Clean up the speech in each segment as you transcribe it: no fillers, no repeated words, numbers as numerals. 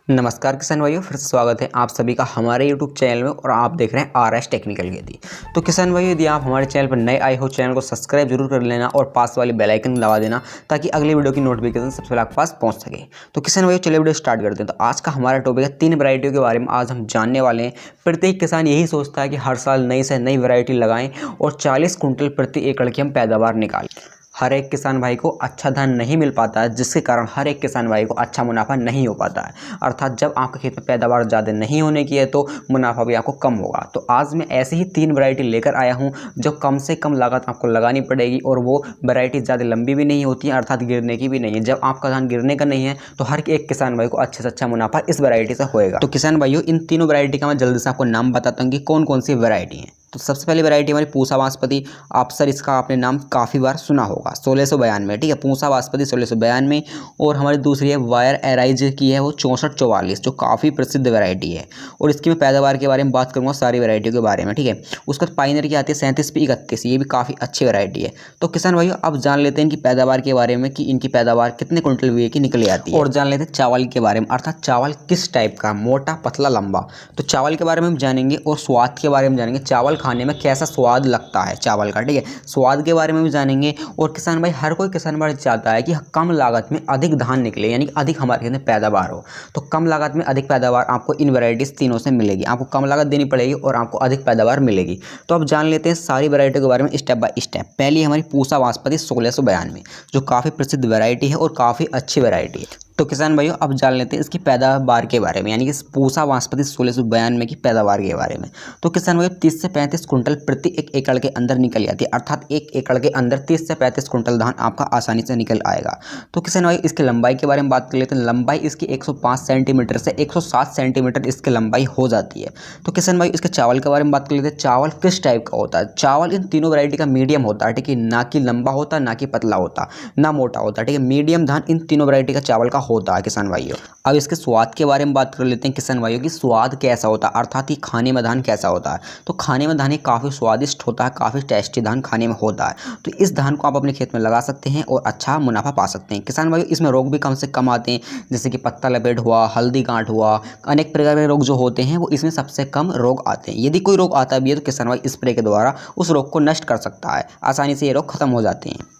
नमस्कार किसान भाइयों, फिर से स्वागत है आप सभी का हमारे YouTube चैनल में और आप देख रहे हैं RS टेक्निकल खेती। तो किसान भाइयों, यदि आप हमारे चैनल पर नए आए हो, चैनल को सब्सक्राइब जरूर कर लेना और पास वाली बेल आइकन दबा देना ताकि अगली वीडियो की नोटिफिकेशन सबसे पहले आपके पास पहुंच सके। तो किसान भाइयों, चलिए वीडियो स्टार्ट करते हैं। तो आज का हमारा टॉपिक है 3 वैरायटियों के बारे में आज हम जानने वाले हैं। प्रत्येक किसान यही सोचता है कि हर साल नई से नई वैरायटी लगाएं और 40 कुंटल प्रति एकड़ की हम पैदावार निकालें। हर एक किसान भाई को अच्छा धान नहीं मिल पाता है, जिसके कारण हर एक किसान भाई को अच्छा मुनाफा नहीं हो पाता है। अर्थात जब आपके खेत में पैदावार ज़्यादा नहीं होने की है तो मुनाफा भी आपको कम होगा। तो आज मैं ऐसी ही 3 वैरायटी लेकर आया हूं जो कम से कम लागत आपको लगानी पड़ेगी और वो वैरायटी ज़्यादा लंबी भी नहीं होती है, अर्थात गिरने की भी नहीं है। जब आपका धान गिरने का नहीं है तो हर एक किसान भाई को अच्छे से अच्छा मुनाफा इस वैरायटी से होएगा। तो किसान भाइयों, इन तीनों वैरायटी का मैं जल्दी से आपको नाम बताता हूँ कि कौन कौन सी वैरायटी है। तो सबसे पहली वैरायटी हमारी पूसा बासमती। आप सर इसका आपने नाम काफ़ी बार सुना होगा, 1692, ठीक है, पूसा बासमती 1692। और हमारी दूसरी है वायर एराइज की है, वो 6444, जो काफ़ी प्रसिद्ध वैरायटी है। और इसकी मैं पैदावार के बारे में बात करूँगा, सारी वैरायटियों के बारे में, ठीक है। उसका पाइनर की आती है 37P31, ये भी काफ़ी अच्छी वैरायटी है। तो किसान भाइयों, अब जान लेते हैं इनकी पैदावार के बारे में कि इनकी पैदावार कितने कुंटल वीए की निकली आती है। और जान लेते हैं चावल के बारे में, अर्थात चावल किस टाइप का, मोटा, पतला, लंबा। तो चावल के बारे में हम जानेंगे और स्वाद के बारे में जानेंगे, चावल खाने में कैसा स्वाद लगता है चावल का, ठीक है, स्वाद के बारे में भी जानेंगे। और किसान भाई, हर कोई किसान भाई चाहता है कि कम लागत में अधिक धान निकले, यानी कि अधिक हमारे खेत में पैदावार हो। तो कम लागत में अधिक पैदावार आपको इन वैरायटीज तीनों से मिलेगी। आपको कम लागत देनी पड़ेगी और आपको अधिक पैदावार मिलेगी। तो अब जान लेते हैं सारी वैरायटियों के बारे में स्टेप बाय स्टेप। पहली हमारी पूसा बासमती 1692, जो काफ़ी प्रसिद्ध वैरायटी है और काफ़ी अच्छी वैरायटी है। तो किसान भाइयों, अब जान लेते हैं इसकी पैदावार के बारे में, यानी कि पूसा बासमती 1692 की पैदावार के बारे में। तो किसान भाइयों, 30 से 35 कुंटल प्रति एक एकड़ के अंदर निकल जाती है, अर्थात एक एकड़ के अंदर 30 से 35 कुंटल धान आपका आसानी से निकल आएगा। तो किसान भाई, इसकी लंबाई के बारे में बात कर लेते हैं। लंबाई इसकी 105 सेंटीमीटर से 107 सेंटीमीटर इसकी लंबाई हो जाती है। तो किसान भाई, इसके चावल के बारे में बात कर लेते हैं। चावल किस टाइप का होता है? चावल इन तीनों वैरायटी का मीडियम होता है, ठीक है, ना कि लंबा होता, ना कि पतला होता, ना मोटा होता, ठीक है, मीडियम धान इन तीनों वैरायटी का चावल का होता है किसान भाइयों। अब इसके स्वाद के बारे में बात कर लेते हैं किसान भाइयों की, स्वाद कैसा होता है, अर्थात ये खाने में धान कैसा होता है। तो खाने में धान काफ़ी स्वादिष्ट होता है, काफ़ी टेस्टी धान खाने में होता है। तो इस धान को आप अपने खेत में लगा सकते हैं और अच्छा मुनाफा पा सकते हैं किसान भाइयों। इसमें रोग भी कम से कम आते हैं, जैसे कि पत्ता लपेट हुआ, हल्दी गांठ हुआ, अनेक प्रकार के रोग जो होते हैं वो इसमें सबसे कम रोग आते हैं। यदि कोई रोग आता भी है तो किसान भाई स्प्रे के द्वारा उस रोग को नष्ट कर सकता है, आसानी से ये रोग खत्म हो जाते हैं।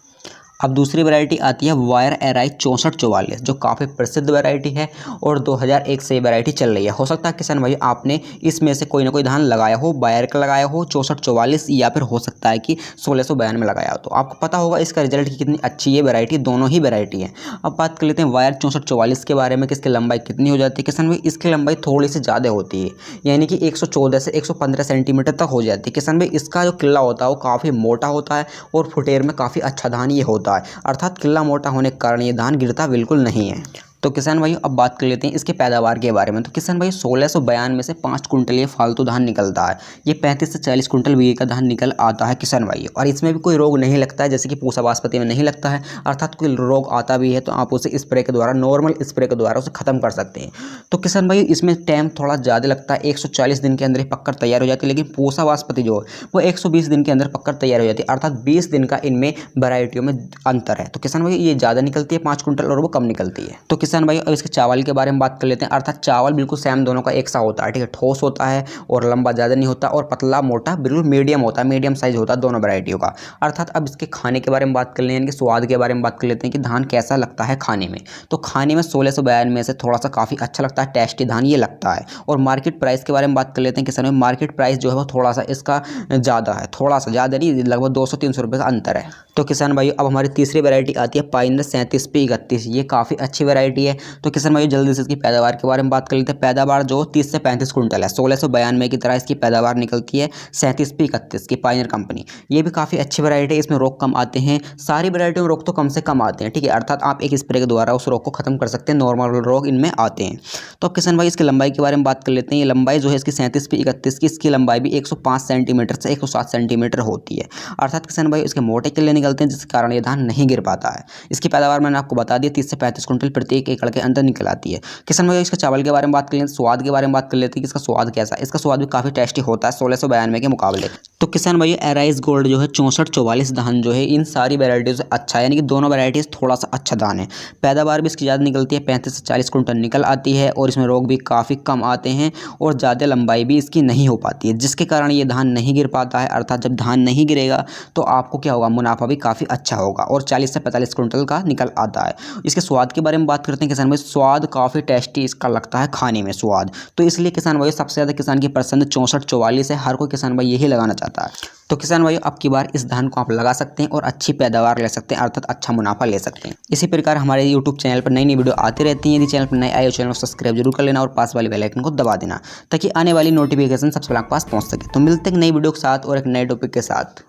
अब दूसरी वैरायटी आती है वायर एराई 6444, जो काफ़ी प्रसिद्ध वैरायटी है और 2001 से ये वैरायटी चल रही है। हो सकता है किसान भाई आपने इसमें से कोई ना कोई धान लगाया हो, वायर का लगाया हो 6444, या फिर हो सकता है कि 1692 में लगाया हो। तो आपको पता होगा इसका रिजल्ट की कितनी अच्छी ये वैरायटी, दोनों ही वैरायटी है। अब बात कर लेते हैं वायर 6444 के बारे में कि इसकी लंबाई कितनी हो जाती है। किसान भाई, इसकी लंबाई थोड़ी सी ज़्यादा होती है, यानी कि 114 से 115 सेंटीमीटर तक हो जाती है। किसान भाई, इसका जो किल्ला होता है वो काफ़ी मोटा होता है और फुटेर में काफ़ी अच्छा धान ये होता है, अर्थात किल्ला मोटा होने के कारण ये धान गिरता बिल्कुल नहीं है। तो किसान भाइयों, अब बात कर लेते हैं इसके पैदावार के बारे में। तो किसान भाई, 1692 में से 5 कुंटल ये फालतू धान निकलता है। ये 35 से 40 कुंटल बीए का धान निकल आता है किसान भाइयों, और इसमें भी कोई रोग नहीं लगता है, जैसे कि पूसा बासमती में नहीं लगता है। अर्थात कोई रोग आता भी है तो आप उसे स्प्रे के द्वारा, नॉर्मल स्प्रे के द्वारा उसे खत्म कर सकते हैं। तो किसान भाई, इसमें टाइम थोड़ा ज़्यादा लगता है, 140 दिन के अंदर ही पककर तैयार हो जाती है। लेकिन पूसा बासमती जो है वो 120 दिन के अंदर पककर तैयार हो जाती है, अर्थात 20 दिन का इनमें वैरायटियों में अंतर है। तो किसान भाई, ये ज़्यादा निकलती है 5 कुंटल और वो कम निकलती है। तो किसान भाई, अब इसके चावल के बारे में बात कर लेते हैं। अर्थात चावल बिल्कुल सेम दोनों का एक सा होता है, ठीक है, ठोस होता है और लंबा ज़्यादा नहीं होता, और पतला मोटा बिल्कुल मीडियम होता है, मीडियम साइज होता है दोनों वैरायटियों का। अर्थात अब इसके खाने के बारे में बात कर लें, यानी कि स्वाद के बारे में बात कर लेते हैं कि धान कैसा लगता है खाने में। तो खाने में 1692 में से थोड़ा सा काफ़ी अच्छा लगता है, टेस्टी धान ये लगता है। और मार्केट प्राइस के बारे में बात कर लेते हैं किसान में। मार्केट प्राइस जो है वो थोड़ा सा इसका ज़्यादा है, थोड़ा सा ज़्यादा नहीं, लगभग 200-300 रुपये का अंतर है। तो किसान भाई, अब हमारी तीसरी वैरायटी आती है पाइनर 37P31, ये काफ़ी अच्छी वैरायटी है। तो किसान भाई, जल्दी से इसकी पैदावार के बारे में बात कर लेते हैं। पैदावार जो 30 से 35 कुंटल है, 1692 की तरह इसकी पैदावार निकलती है 37P31 की पाइनर कंपनी। ये भी काफ़ी अच्छी वैरायटी है, इसमें रोग कम आते हैं। सारी वैरायटियों में रोग तो कम से कम आते हैं, ठीक है, अर्थात आप एक स्प्रे के द्वारा उस रोग को खत्म कर सकते हैं, नॉर्मल रोग इनमें आते हैं। तो अब किसान भाई, इसकी लंबाई के बारे में बात कर लेते हैं। ये लंबाई जो है इसकी 37P31 की, इसकी लंबाई भी 105 सेंटीमीटर से 107 सेंटीमीटर होती है। अर्थात किसान भाई, इसके मोटे किले निकलते हैं, जिसके कारण ये धान नहीं गिर पाता है। इसकी पैदावार मैंने आपको बता दी, 30 से 35 कुंटल प्रति एक एकड़ के अंदर निकल आती है। किसान भाई, इसके चावल के बारे में बात कर लेते हैं, स्वाद के बारे में बात कर लेते हैं कि इसका स्वाद कैसा है। इसका स्वाद भी काफ़ी टेस्टी होता है 1692 के मुकाबले। तो किसान भाई, एराइज गोल्ड जो है 6444 धान जो है इन सारी वैरायटीज से अच्छा है, यानी कि दोनों वैरायटीज थोड़ा सा अच्छा धान है। पैदावार भी इसकी ज़्यादा निकलती है, 35 से 40 कुंटल निकल आती है और इसमें रोग भी काफ़ी कम आते हैं और ज़्यादा लंबाई भी इसकी नहीं हो पाती है, जिसके कारण ये धान नहीं गिर पाता है। अर्थात जब धान नहीं गिरेगा तो आपको क्या होगा, मुनाफा भी काफ़ी अच्छा होगा और 40 से 45 क्विंटल का निकल आता है। इसके स्वाद के बारे में बात करते हैं किसान भाई, स्वाद काफ़ी टेस्टी इसका लगता है खाने में स्वाद, तो इसलिए किसान भाई सबसे ज़्यादा किसान की पसंद 64-44 है। हर कोई किसान भाई यही लगाना चाहता है। तो किसान भाई अब की बार इस धान को आप लगा सकते हैं और अच्छी पैदावार ले सकते हैं, अर्थात अच्छा मुनाफा ले सकते हैं। इसी प्रकार हमारे यूट्यूब चैनल पर नई नई वीडियो आती रहती हैं। यदि चैनल पर नए आए हो चैनल को सब्सक्राइब जरूर कर लेना और पास वाले बेल आइकन को दबा देना ताकि आने वाली नोटिफिकेशन सबसे पहले आपके पास पहुंच सके। तो मिलते हैं नई वीडियो के साथ और एक नए टॉपिक के साथ।